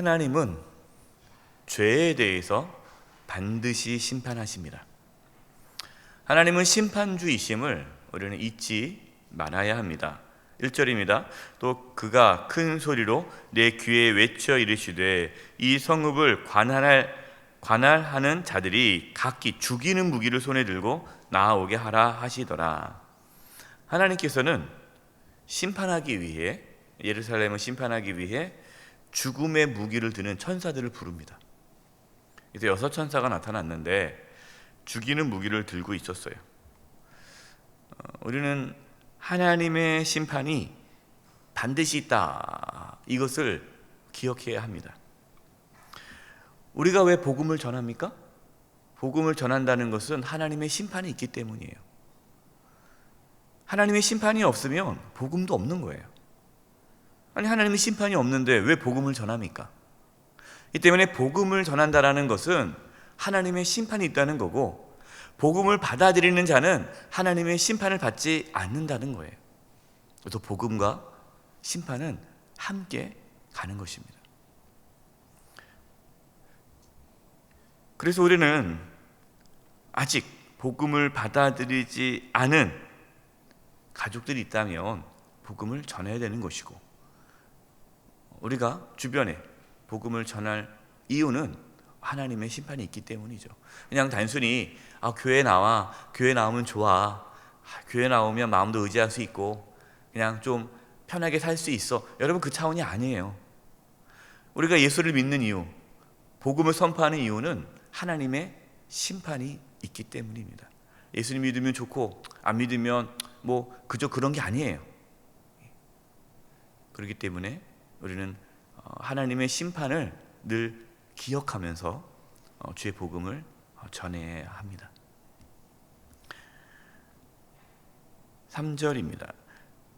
하나님은 죄에 대해서 반드시 심판하십니다. 하나님은 심판주이심을 우리는 잊지 말아야 합니다. 1절입니다. 또 그가 큰 소리로 내 귀에 외쳐 이르시되 이 성읍을 관할하는 자들이 각기 죽이는 무기를 손에 들고 나아오게 하라 하시더라. 하나님께서는 심판하기 위해, 예루살렘을 심판하기 위해 죽음의 무기를 드는 천사들을 부릅니다. 그래서 6천사가 나타났는데 죽이는 무기를 들고 있었어요. 우리는 하나님의 심판이 반드시 있다, 이것을 기억해야 합니다. 우리가 왜 복음을 전합니까? 복음을 전한다는 것은 하나님의 심판이 있기 때문이에요. 하나님의 심판이 없으면 복음도 없는 거예요. 아니, 하나님의 심판이 없는데 왜 복음을 전합니까? 이 때문에 복음을 전한다라는 것은 하나님의 심판이 있다는 거고, 복음을 받아들이는 자는 하나님의 심판을 받지 않는다는 거예요. 그래서 복음과 심판은 함께 가는 것입니다. 그래서 우리는 아직 복음을 받아들이지 않은 가족들이 있다면 복음을 전해야 되는 것이고, 우리가 주변에 복음을 전할 이유는 하나님의 심판이 있기 때문이죠. 그냥 단순히 교회 나오면 좋아, 교회 나오면 마음도 의지할 수 있고 그냥 좀 편하게 살 수 있어, 여러분, 그 차원이 아니에요. 우리가 예수를 믿는 이유, 복음을 선포하는 이유는 하나님의 심판이 있기 때문입니다. 예수님 믿으면 좋고 안 믿으면 뭐 그저 그런 게 아니에요. 그렇기 때문에 우리는 하나님의 심판을 늘 기억하면서 주의 복음을 전해야 합니다. 3절입니다.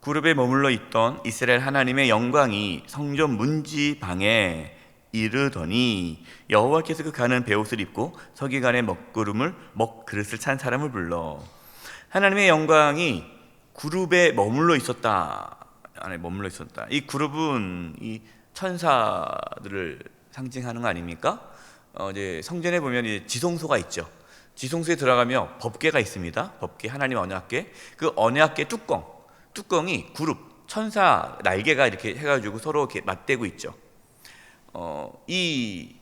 구룹에 머물러 있던 이스라엘 하나님의 영광이 성전 문지방에 이르더니 여호와께서 그 가는 베옷을 입고 서기관의 먹그릇을 찬 사람을 불러. 하나님의 영광이 그룹에 머물러 있었다. 안에 머물러 있었다. 이 그룹은 이 천사들을 상징하는 거 아닙니까? 이제 성전에 보면 이제 지성소가 있죠. 지성소에 들어가면 법궤가 있습니다. 법궤, 하나님 언약궤. 그 언약궤 뚜껑이 그룹, 천사 날개가 이렇게 해가지고 서로 이렇게 맞대고 있죠. 이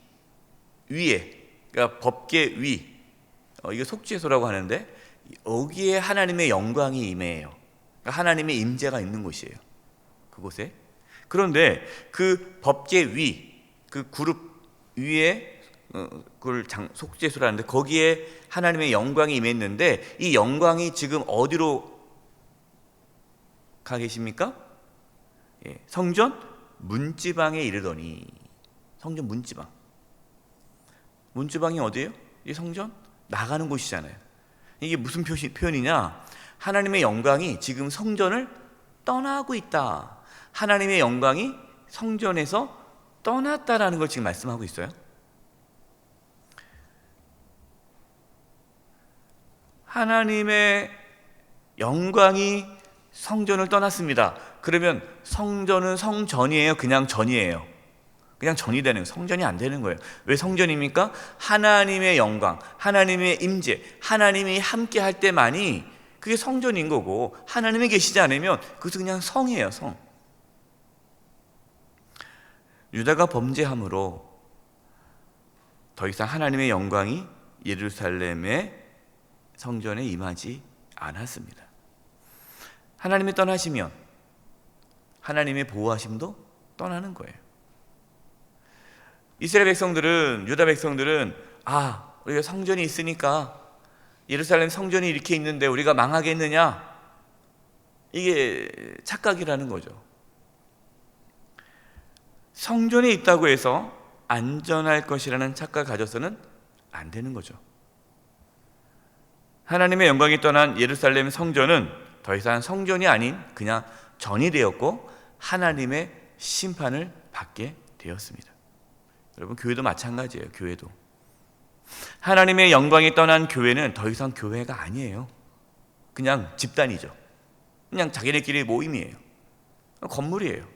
위에, 그러니까 법궤 위, 이게 속죄소라고 하는데 여기에 하나님의 영광이 임해요. 그러니까 하나님의 임재가 있는 곳이에요, 그곳에. 그런데 그 법궤 위, 그 그룹 위에 그걸 속죄소라는데 거기에 하나님의 영광이 임했는데 이 영광이 지금 어디로 가 계십니까? 성전 문지방에 이르더니. 성전 문지방이 어디예요? 이 성전 나가는 곳이잖아요. 이게 무슨 표현이냐? 하나님의 영광이 지금 성전을 떠나고 있다. 하나님의 영광이 성전에서 떠났다라는 걸 지금 말씀하고 있어요. 하나님의 영광이 성전을 떠났습니다. 그러면 성전은 성전이에요? 그냥 전이에요? 그냥 전이 되는 거예요. 성전이 안 되는 거예요. 왜 성전입니까? 하나님의 영광, 하나님의 임재, 하나님이 함께 할 때만이 그게 성전인 거고, 하나님이 계시지 않으면 그것은 그냥 성이에요, 성. 유다가 범죄함으로 더 이상 하나님의 영광이 예루살렘의 성전에 임하지 않았습니다. 하나님이 떠나시면 하나님의 보호하심도 떠나는 거예요. 이스라엘 백성들은, 유다 백성들은 우리가 성전이 있으니까, 예루살렘 성전이 이렇게 있는데 우리가 망하겠느냐, 이게 착각이라는 거죠. 성전에 있다고 해서 안전할 것이라는 착각을 가져서는 안 되는 거죠. 하나님의 영광이 떠난 예루살렘 성전은 더 이상 성전이 아닌 그냥 전이 되었고 하나님의 심판을 받게 되었습니다. 여러분, 교회도 마찬가지예요. 교회도 하나님의 영광이 떠난 교회는 더 이상 교회가 아니에요. 그냥 집단이죠. 그냥 자기네끼리 모임이에요. 건물이에요.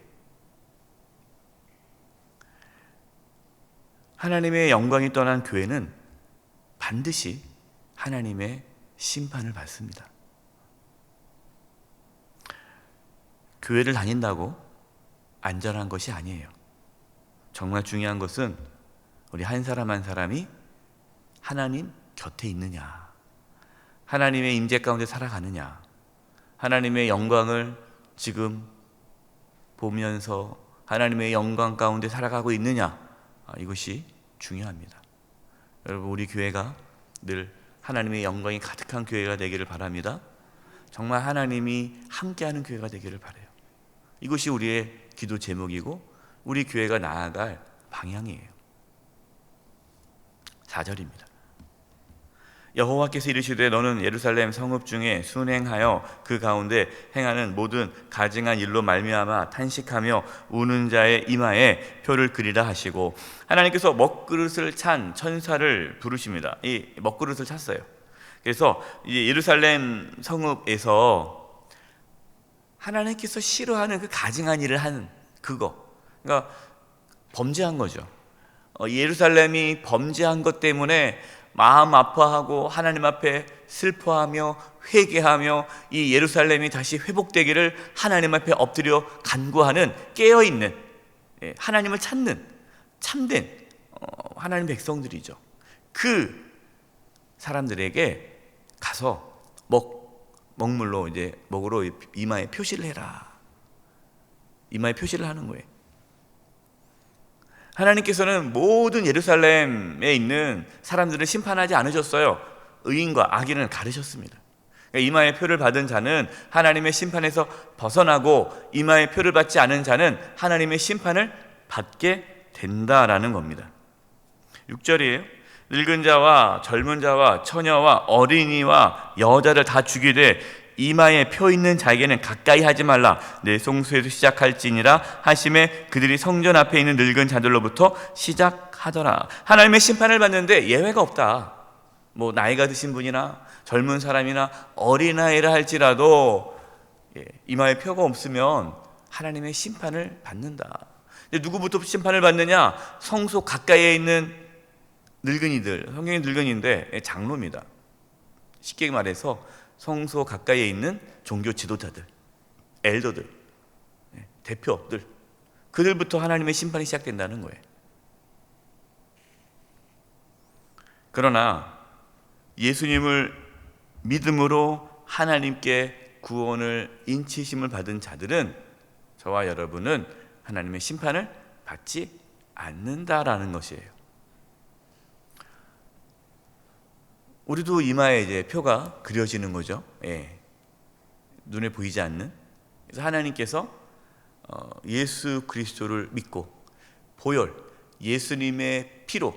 하나님의 영광이 떠난 교회는 반드시 하나님의 심판을 받습니다. 교회를 다닌다고 안전한 것이 아니에요. 정말 중요한 것은 우리 한 사람 한 사람이 하나님 곁에 있느냐, 하나님의 임재 가운데 살아가느냐, 하나님의 영광을 지금 보면서 하나님의 영광 가운데 살아가고 있느냐, 이것이 중요합니다. 여러분, 우리 교회가 늘 하나님의 영광이 가득한 교회가 되기를 바랍니다. 정말 하나님이 함께하는 교회가 되기를 바라요. 이것이 우리의 기도 제목이고 우리 교회가 나아갈 방향이에요. 4절입니다. 여호와께서 이르시되 너는 예루살렘 성읍 중에 순행하여 그 가운데 행하는 모든 가증한 일로 말미암아 탄식하며 우는 자의 이마에 표를 그리라 하시고, 하나님께서 먹그릇을 찬 천사를 부르십니다. 이 먹그릇을 찼어요. 그래서 이 예루살렘 성읍에서 하나님께서 싫어하는 그 가증한 일을 하는 그거, 그러니까 범죄한 거죠. 예루살렘이 범죄한 것 때문에 마음 아파하고 하나님 앞에 슬퍼하며 회개하며 이 예루살렘이 다시 회복되기를 하나님 앞에 엎드려 간구하는, 깨어있는, 하나님을 찾는 참된 하나님 백성들이죠. 그 사람들에게 가서 먹물로 이제 먹으로 이마에 표시를 해라. 이마에 표시를 하는 거예요. 하나님께서는 모든 예루살렘에 있는 사람들을 심판하지 않으셨어요. 의인과 악인을 가르셨습니다. 그러니까 이마의 표를 받은 자는 하나님의 심판에서 벗어나고 이마의 표를 받지 않은 자는 하나님의 심판을 받게 된다라는 겁니다. 6절이에요. 늙은 자와 젊은 자와 처녀와 어린이와 여자를 다 죽이되 이마에 표 있는 자에게는 가까이 하지 말라. 내 송수에서 시작할지니라 하심에 그들이 성전 앞에 있는 늙은 자들로부터 시작하더라. 하나님의 심판을 받는데 예외가 없다. 뭐 나이가 드신 분이나 젊은 사람이나 어린아이라 할지라도 이마에 표가 없으면 하나님의 심판을 받는다. 누구부터 심판을 받느냐? 성소 가까이에 있는 늙은이들, 성경이 늙은이인데 장로입니다. 쉽게 말해서 성소 가까이에 있는 종교 지도자들, 엘더들, 대표들, 그들부터 하나님의 심판이 시작된다는 거예요. 그러나 예수님을 믿음으로 하나님께 구원을 인치심을 받은 자들은, 저와 여러분은 하나님의 심판을 받지 않는다라는 것이에요. 우리도 이마에 이제 표가 그려지는 거죠. 눈에 보이지 않는. 그래서 하나님께서 예수 그리스도를 믿고 보혈, 예수님의 피로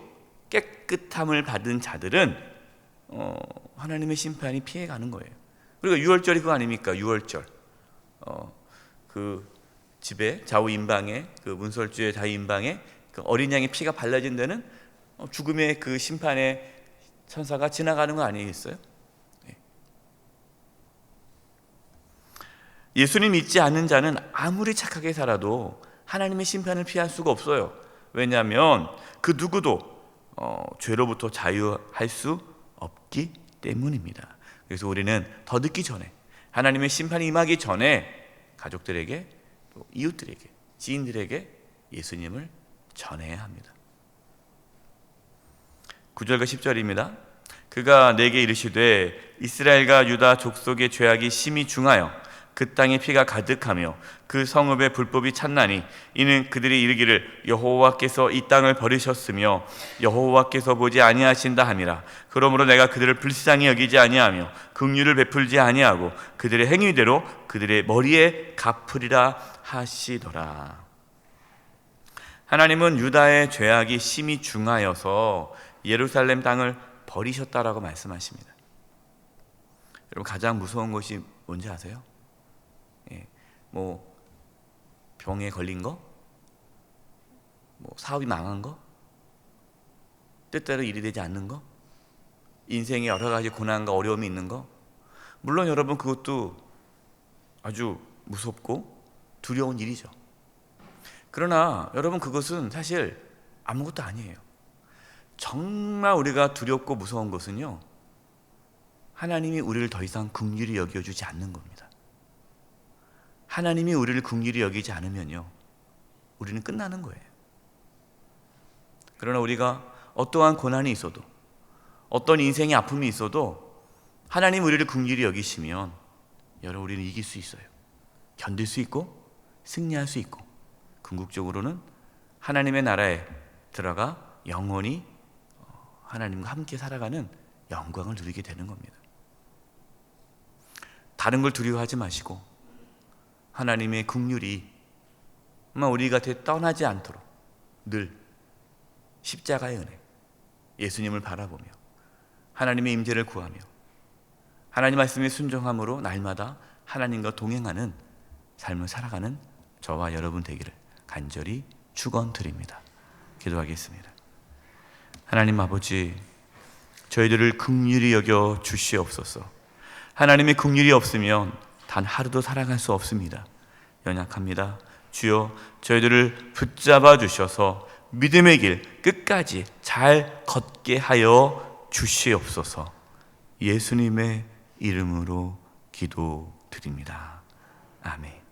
깨끗함을 받은 자들은 하나님의 심판이 피해가는 거예요. 그리고 유월절이 그거 아닙니까? 유월절. 그 집에 좌우 임방에, 그 문설주의 좌우 임방에 그 어린 양의 피가 발라진 데는 죽음의 그 심판의 천사가 지나가는 거 아니겠어요? 예수님 믿지 않는 자는 아무리 착하게 살아도 하나님의 심판을 피할 수가 없어요. 왜냐하면 그 누구도 죄로부터 자유할 수 없기 때문입니다. 그래서 우리는 더 늦기 전에, 하나님의 심판이 임하기 전에 가족들에게, 또 이웃들에게, 지인들에게 예수님을 전해야 합니다. 9절과 10절입니다. 그가 내게 이르시되 이스라엘과 유다 족속의 죄악이 심히 중하여 그 땅에 피가 가득하며 그 성읍에 불법이 찼나니 이는 그들이 이르기를 여호와께서 이 땅을 버리셨으며 여호와께서 보지 아니하신다 함이라. 그러므로 내가 그들을 불쌍히 여기지 아니하며 긍휼을 베풀지 아니하고 그들의 행위대로 그들의 머리에 갚으리라 하시더라. 하나님은 유다의 죄악이 심히 중하여서 예루살렘 땅을 버리셨다라고 말씀하십니다. 여러분, 가장 무서운 것이 뭔지 아세요? 뭐 병에 걸린 거, 뭐 사업이 망한 거, 뜻대로 일이 되지 않는 거, 인생에 여러 가지 고난과 어려움이 있는 거. 물론 여러분, 그것도 아주 무섭고 두려운 일이죠. 그러나 여러분, 그것은 사실 아무것도 아니에요. 정말 우리가 두렵고 무서운 것은요, 하나님이 우리를 더 이상 긍휼히 여겨주지 않는 겁니다. 하나님이 우리를 긍휼히 여기지 않으면요, 우리는 끝나는 거예요. 그러나 우리가 어떠한 고난이 있어도, 어떤 인생의 아픔이 있어도 하나님 우리를 긍휼히 여기시면 여러분, 우리는 이길 수 있어요. 견딜 수 있고 승리할 수 있고, 궁극적으로는 하나님의 나라에 들어가 영원히 하나님과 함께 살아가는 영광을 누리게 되는 겁니다. 다른 걸 두려워하지 마시고 하나님의 긍휼이 우리 곁에 떠나지 않도록 늘 십자가의 은혜, 예수님을 바라보며 하나님의 임재를 구하며 하나님 말씀에 순종함으로 날마다 하나님과 동행하는 삶을 살아가는 저와 여러분 되기를 간절히 축원드립니다. 기도하겠습니다. 하나님 아버지, 저희들을 긍휼히 여겨 주시옵소서. 하나님의 긍휼이 없으면 단 하루도 살아갈 수 없습니다. 연약합니다. 주여, 저희들을 붙잡아 주셔서 믿음의 길 끝까지 잘 걷게 하여 주시옵소서. 예수님의 이름으로 기도드립니다. 아멘.